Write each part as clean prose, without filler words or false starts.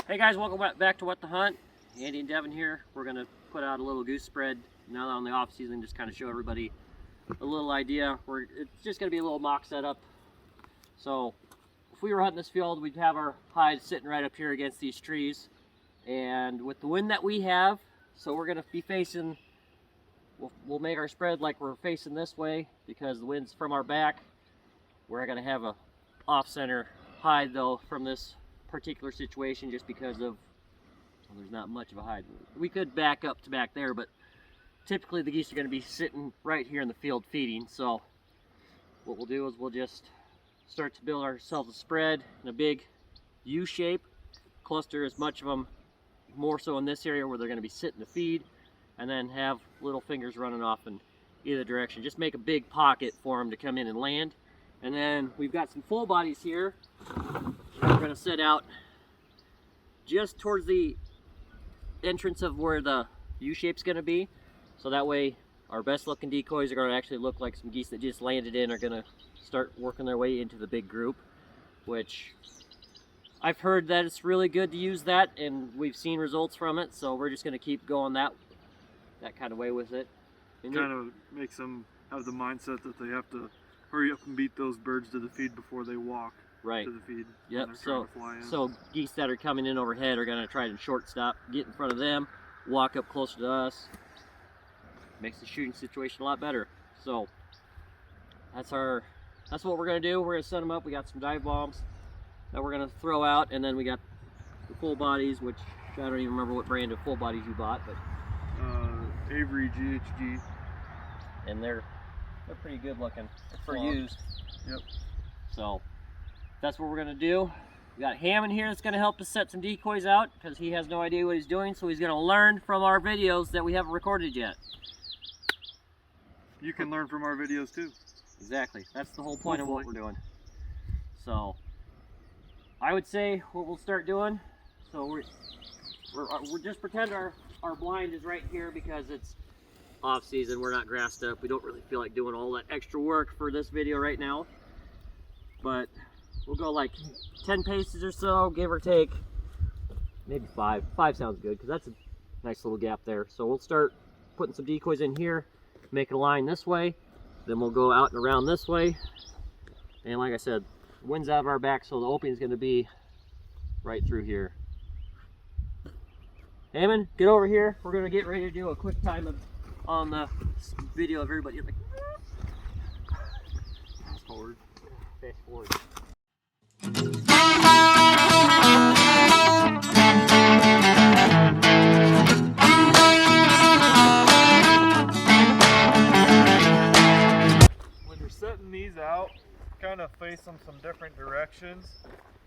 Hey guys, welcome back to What the Hunt. Andy and Devin here. We're going to put out a little goose spread now that on the off season, just kind of show everybody a little idea. It's just going to be a little mock setup. So if we were hunting this field, we'd have our hides sitting right up here against these trees. And with the wind that we have, so we're going to be facing, we'll make our spread like we're facing this way because the wind's from our back. We're going to have a off-center hide though from this particular situation just because of, well, there's not much of a hide. We could back up to back there, but typically the geese are going to be sitting right here in the field feeding. So what we'll do is we'll just start to build ourselves a spread in a big U shape, cluster as much of them more so in this area where they're going to be sitting to feed, and then have little fingers running off in either direction. Just make a big pocket for them to come in and land. And then we've got some full bodies here. We're going to set out just towards the entrance of where the U-shape's going to be. So that way our best looking decoys are going to actually look like some geese that just landed in are going to start working their way into the big group, which I've heard that it's really good to use that and we've seen results from it. So we're just going to keep going that kind of way with it. And kind of makes them have the mindset that they have to hurry up and beat those birds to the feed before they walk. Right. To the feed. Yep. So geese that are coming in overhead are going to try to short stop, get in front of them, walk up closer to us. Makes the shooting situation a lot better. So that's what we're going to do. We're going to set them up. We got some dive bombs that we're going to throw out, and then we got the full bodies, which I don't even remember what brand of full bodies you bought, but Avery GHG, and they're pretty good looking for used. Yep. So that's what we're going to do. We got Ham in here that's going to help us set some decoys out because he has no idea what he's doing, so he's going to learn from our videos that we haven't recorded yet. You can learn from our videos too. Exactly. That's the whole point of what we're doing. So I would say what we'll start doing, so we're just pretend our blind is right here because it's off season. We're not grassed up. We don't really feel like doing all that extra work for this video right now, but we'll go like 10 paces or so, give or take. Maybe 5. 5 sounds good because that's a nice little gap there. So we'll start putting some decoys in here, make a line this way, then we'll go out and around this way. And like I said, wind's out of our back, so the opening is going to be right through here. Hammond, get over here. We're going to get ready to do a quick time on the video of everybody. Like, fast forward. Fast forward. When you're setting these out, kind of face them some different directions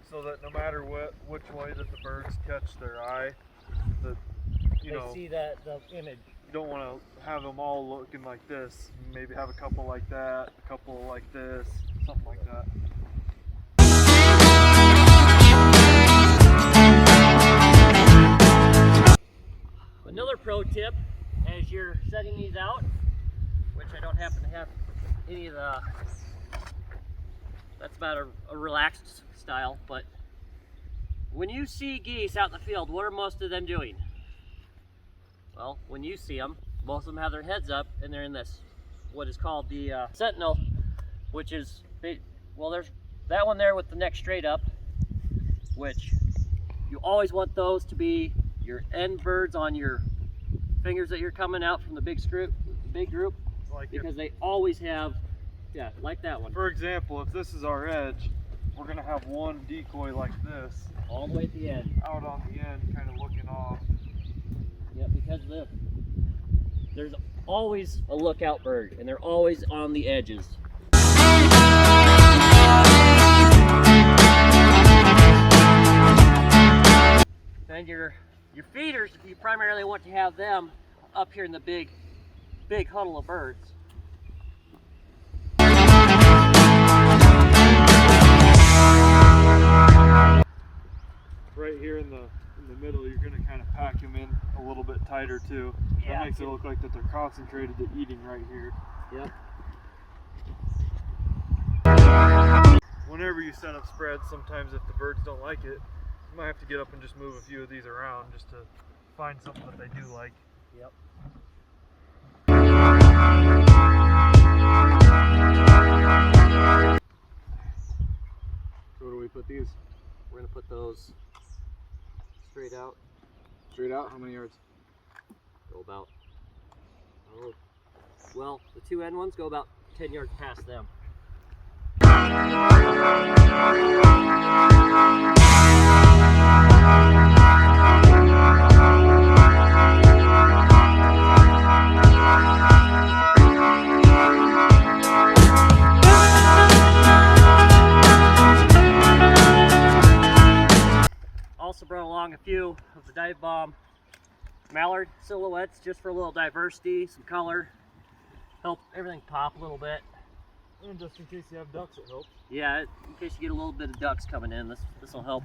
so that no matter which way that the birds catch their eye, that they see the image. You don't want to have them all looking like this. Maybe have a couple like that, a couple like this, something like that. Another pro tip as you're setting these out, which I don't happen to have any of the, that's about a relaxed style, but when you see geese out in the field, what are most of them doing? Well, when you see them, most of them have their heads up and they're in this, what is called the sentinel, which is, well, there's that one there with the neck straight up, which you always want those to be your end birds on your fingers that you're coming out from the big group, like because they always have, yeah, like that one. For example, if this is our edge, we're going to have one decoy like this. All the way at the end. Out on the end, kind of looking off. Yeah, because there's always a lookout bird, and they're always on the edges. And your feeders, you primarily want to have them up here in the big huddle of birds. Right here in the middle, you're going to kind of pack them in a little bit tighter too. Yeah. That makes it look like that they're concentrated to eating right here. Yep. Whenever you set up spreads, sometimes if the birds don't like it, might have to get up and just move a few of these around just to find something that they do like. Yep. So where do we put these? We're gonna put those straight out. Straight out? How many yards? Go about, oh, well, the two end ones go about 10 yards past them. Also brought along a few of the dive bomb mallard silhouettes just for a little diversity, some color, help everything pop a little bit. And just in case you have ducks, it helps. Yeah, in case you get a little bit of ducks coming in, this will help.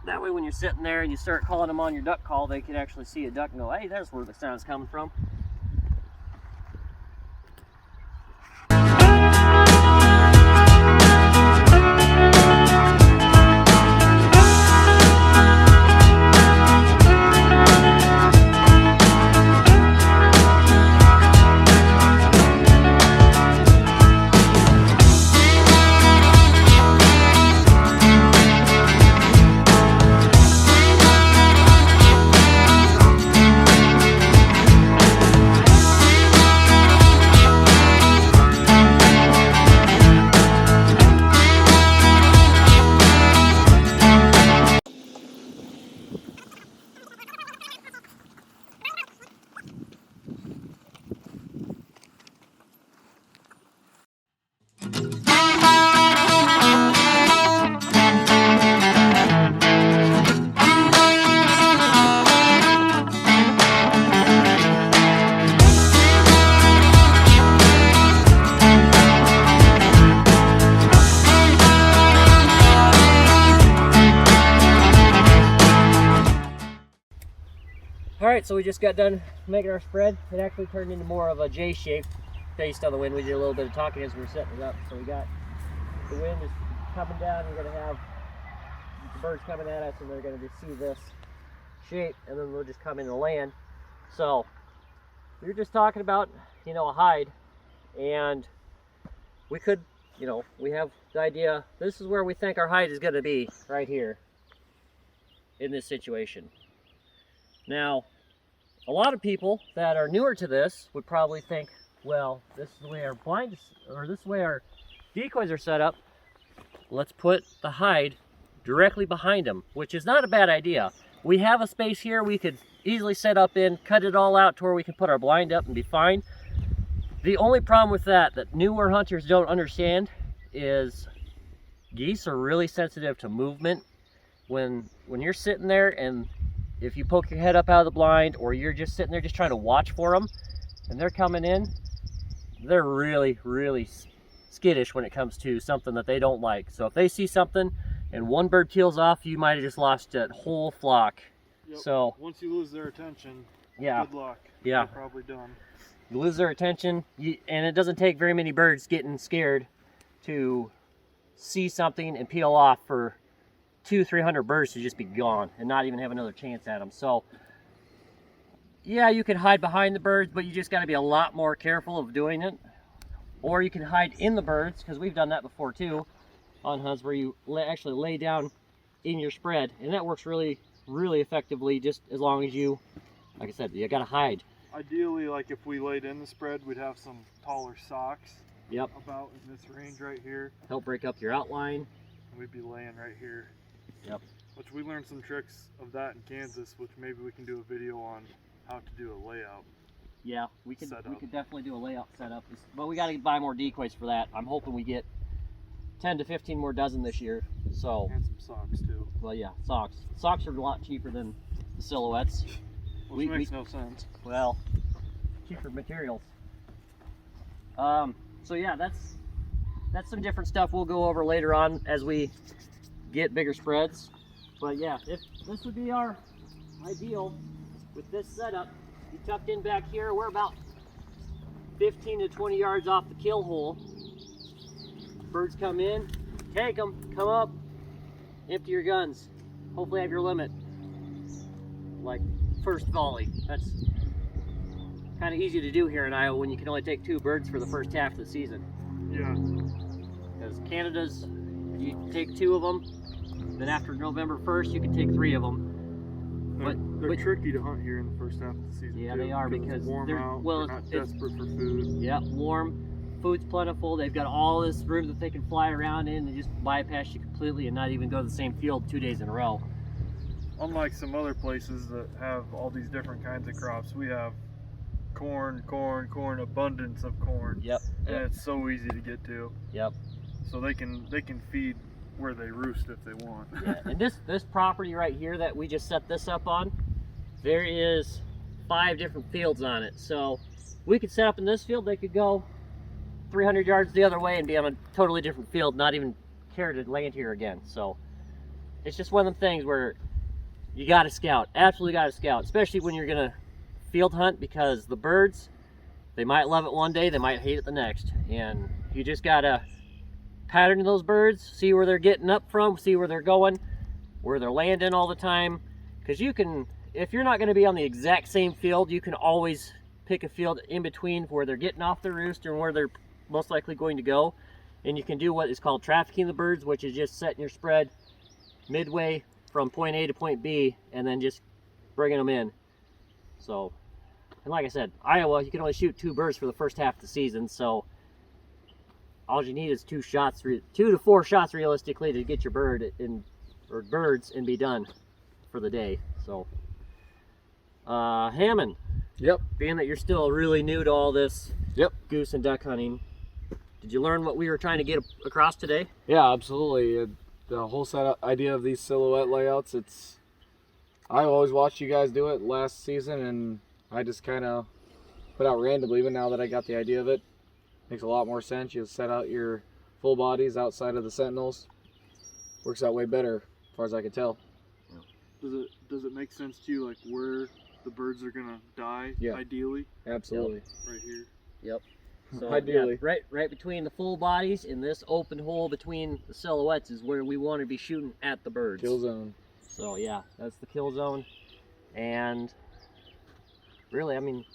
That way when you're sitting there and you start calling them on your duck call, they can actually see a duck and go, hey, there's where the sound's coming from. Alright, so we just got done making our spread. It actually turned into more of a J shape based on the wind. We did a little bit of talking as we were setting it up. So we got the wind is coming down. We're going to have the birds coming at us and they're going to just see this shape and then we'll just come in and land. So we were just talking about, you know, a hide, and we could, you know, we have the idea, this is where we think our hide is going to be, right here in this situation. Now, a lot of people that are newer to this would probably think, well, this is the way our blinds, or this is the way our decoys are set up. Let's put the hide directly behind them, which is not a bad idea. We have a space here we could easily set up in, cut it all out to where we can put our blind up and be fine. The only problem with that newer hunters don't understand is geese are really sensitive to movement. When you're sitting there and if you poke your head up out of the blind, or you're just sitting there just trying to watch for them and they're coming in, they're really, really skittish when it comes to something that they don't like. So if they see something and one bird peels off, you might have just lost that whole flock. Yep. So once you lose their attention, yeah, good luck. Yeah, They're probably done. You lose their attention, and it doesn't take very many birds getting scared to see something and peel off for 200-300 birds to just be gone and not even have another chance at them. So yeah, you can hide behind the birds, but you just got to be a lot more careful of doing it. Or you can hide in the birds, because we've done that before too on hunts where you actually lay down in your spread, and that works really, really effectively, just as long as you, like I said, you got to hide. Ideally, like if we laid in the spread, we'd have some taller socks. Yep. About in this range right here. Help break up your outline. And we'd be laying right here. Yep. Which we learned some tricks of that in Kansas, which maybe we can do a video on how to do a layout. Yeah, we could definitely do a layout setup, but we got to buy more decoys for that. I'm hoping we get 10 to 15 more dozen this year. So and some socks too. Well, yeah, socks. Socks are a lot cheaper than the silhouettes. Which makes no sense. Well, cheaper materials. So yeah, that's some different stuff we'll go over later on as we get bigger spreads. But yeah, if this would be our ideal with this setup, you tucked in back here, we're about 15 to 20 yards off the kill hole. Birds come in, take them, come up, empty your guns. Hopefully have your limit. Like first volley. That's kind of easy to do here in Iowa when you can only take 2 birds for the first half of the season. Yeah. Because Canada's, you take 2 of them, then after November 1st you can take 3 of them. They're tricky to hunt here in the first half of the season. Yeah, too, they are because it's warm they're out. well, they're not it's desperate for food. yeah, warm, food's plentiful. They've got all this room that they can fly around in and just bypass you completely and not even go to the same field 2 days in a row. Unlike some other places that have all these different kinds of crops, we have corn, abundance of corn. Yep. And it's so easy to get to. Yep. So they can feed where they roost if they want. Yeah. And this property right here that we just set this up on, there is 5 different fields on it. So we could set up in this field, they could go 300 yards the other way and be on a totally different field, not even care to land here again. So it's just one of them things where you got to scout, absolutely got to scout, especially when you're gonna field hunt, because the birds, they might love it one day, they might hate it the next, and you just gotta pattern those birds, see where they're getting up from, see where they're going, where they're landing all the time, because you can, if you're not going to be on the exact same field, you can always pick a field in between where they're getting off their roost and where they're most likely going to go, and you can do what is called trafficking the birds, which is just setting your spread midway from point A to point B and then just bringing them in. So, and like I said, Iowa, you can only shoot 2 birds for the first half of the season, so all you need is 2 to 4 shots realistically to get your bird in, or birds, and be done for the day. So, Hammond. Yep. Being that you're still really new to all this Yep. goose and duck hunting, did you learn what we were trying to get across today? Yeah, absolutely. The whole idea of these silhouette layouts, I always watched you guys do it last season, and I just kind of put out randomly, but now that I got the idea of it, makes a lot more sense. You set out your full bodies outside of the sentinels. Works out way better, as far as I can tell. Does it make sense to you, like where the birds are gonna die? Yeah. Ideally. Absolutely. Right here. Yep. So, Ideally. yeah, right between the full bodies and this open hole between the silhouettes is where we want to be shooting at the birds. Kill zone. So yeah, that's the kill zone. And really, I mean,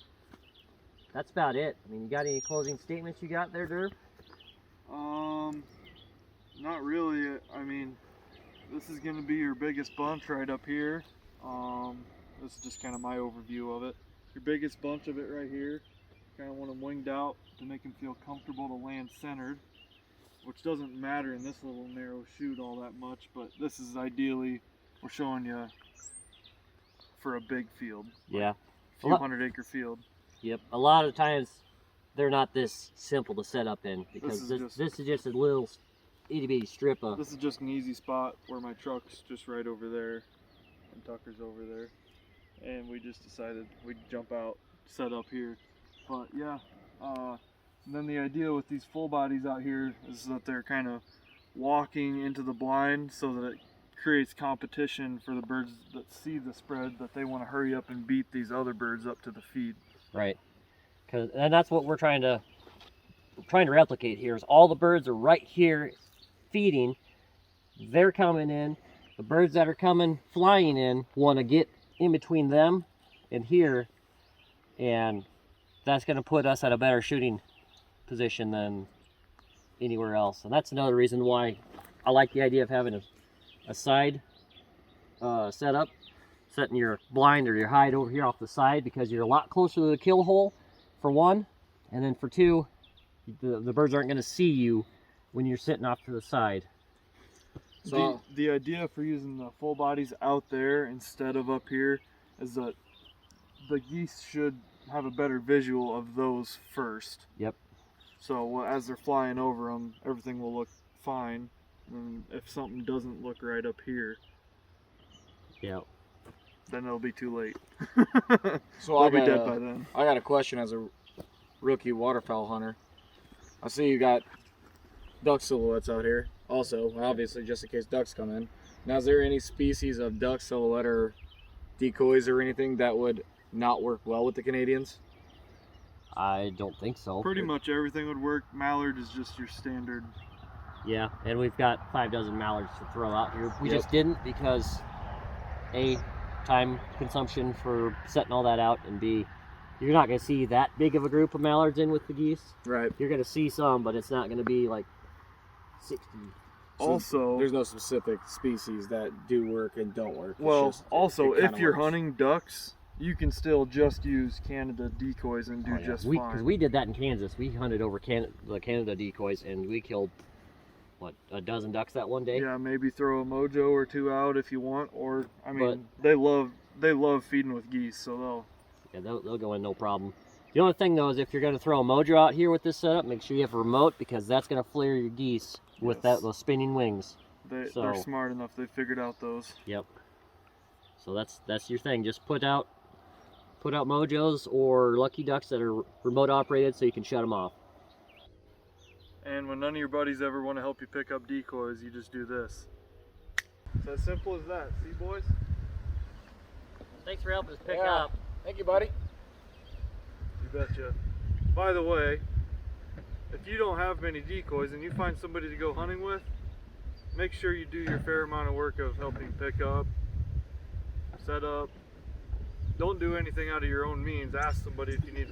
that's about it. I mean, you got any closing statements you got there, Derv? Not really. I mean, this is gonna be your biggest bunch right up here. This is just kind of my overview of it. Your biggest bunch of it right here. Kind of want them winged out to make them feel comfortable to land centered, which doesn't matter in this little narrow shoot all that much, but this is ideally, we're showing you for a big field. Yeah. A few 100-acre field. Yep. A lot of times they're not this simple to set up in, because this is just a little itty bitty strip of. This is just an easy spot where my truck's just right over there and Tucker's over there, and we just decided we'd jump out, set up here. But yeah, then the idea with these full bodies out here is that they're kind of walking into the blind, so that it creates competition for the birds that see the spread, that they want to hurry up and beat these other birds up to the feed. Right. And that's what we're trying to replicate here, is all the birds are right here feeding. They're coming in. The birds that are coming flying in want to get in between them and here, and that's going to put us at a better shooting position than anywhere else. And that's another reason why I like the idea of having a side setup, setting your blind or your hide over here off the side, because you're a lot closer to the kill hole, for one, and then for two, the birds aren't going to see you when you're sitting off to the side. So the idea for using the full bodies out there instead of up here is that the geese should have a better visual of those first. Yep. So as they're flying over them, everything will look fine. And if something doesn't look right up here, Yep. then it'll be too late. So They'll be dead by then. I got a question as a rookie waterfowl hunter. I see you got duck silhouettes out here also, obviously, just in case ducks come in. Now, is there any species of duck silhouette or decoys or anything that would not work well with the Canadians? I don't think so. Pretty much everything would work. Mallard is just your standard Yeah, and we've got 5 dozen mallards to throw out here. We Yep. just didn't because A, time consumption for setting all that out, and B, you're not going to see that big of a group of mallards in with the geese. Right. You're going to see some, but it's not going to be like 60. So Also, there's no specific species that do work and don't work. It's well, just, also it kinda if you're works. hunting ducks, you can still just use Canada decoys and do just Because fine. we did that in Kansas. We hunted over the Canada decoys, and we killed, what, a dozen ducks that one day? Yeah, maybe throw a mojo or two out if you want, or I mean, But- they love feeding with geese, so They'll go in no problem. The only thing, though, is if you're going to throw a mojo out here with this setup, make sure you have a remote, because that's going to flare your geese with Yes. those spinning wings. they're So- smart enough. They figured out those. Yep. So that's your thing. Just put out mojos or lucky ducks that are remote operated, so you can shut them off. And when none of your buddies ever want to help you pick up decoys, you just do this. It's as simple as that. See, boys? Thanks for helping us pick Yeah. up. Thank you, buddy. You betcha. By the way, if you don't have many decoys and you find somebody to go hunting with, make sure you do your fair amount of work of helping pick up, set up. Don't do anything out of your own means. Ask somebody if you need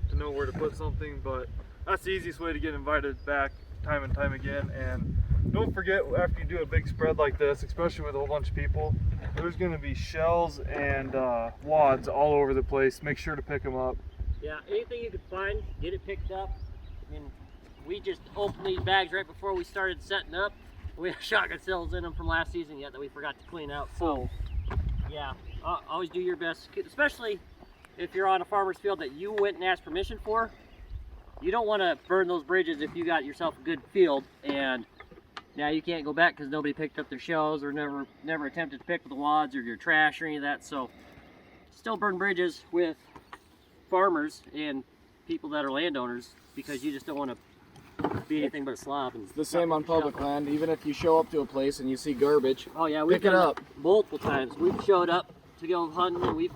to know where to put something, but that's the easiest way to get invited back time and time again. And don't forget, after you do a big spread like this, especially with a whole bunch of people, there's going to be shells and wads all over the place. Make sure to pick them up. Yeah, anything you can find, get it picked up. I mean, we just opened these bags right before we started setting up. We have shotgun shells in them from last season yet that we forgot to clean out. So, yeah, always do your best, especially if you're on a farmer's field that you went and asked permission for. You don't want to burn those bridges if you got yourself a good field and now you can't go back because nobody picked up their shells or never attempted to pick with the wads or your trash or any of that. So still burn bridges with farmers and people that are landowners because you just don't want to be anything but a slob. And It's the same on public land. Even if you show up to a place and you see garbage, Oh yeah, we've pick it done up. multiple times. We've showed up to go hunting and we've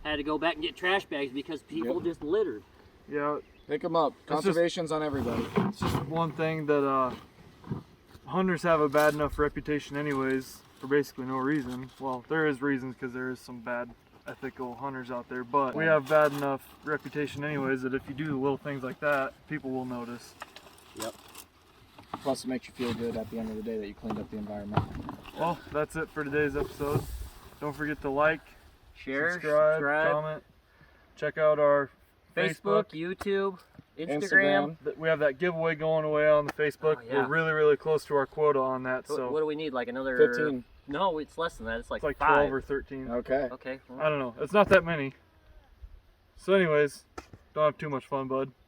had to go back and get trash bags because people Yep. just littered. Yeah, pick them up. just- Conservation's on everybody. it's just one thing that hunters have a bad enough reputation anyways for basically no reason. Well, there is reasons because there is some bad ethical hunters out there, but we have bad enough reputation anyways that if you do little things like that, people will notice. Yep. Plus, it makes you feel good at the end of the day that you cleaned up the environment. Well, that's it for today's episode. Don't forget to like, Share, subscribe, comment. Check out our Facebook, YouTube, Instagram. We have that giveaway going away on the Facebook. Oh, yeah. We're really, really close to our quota on that. What So do we need? Like another 15. No, it's less than that. It's like, it's like 5. 12 or 13. Okay. Okay. I don't know. It's not that many. So anyways, don't have too much fun, bud.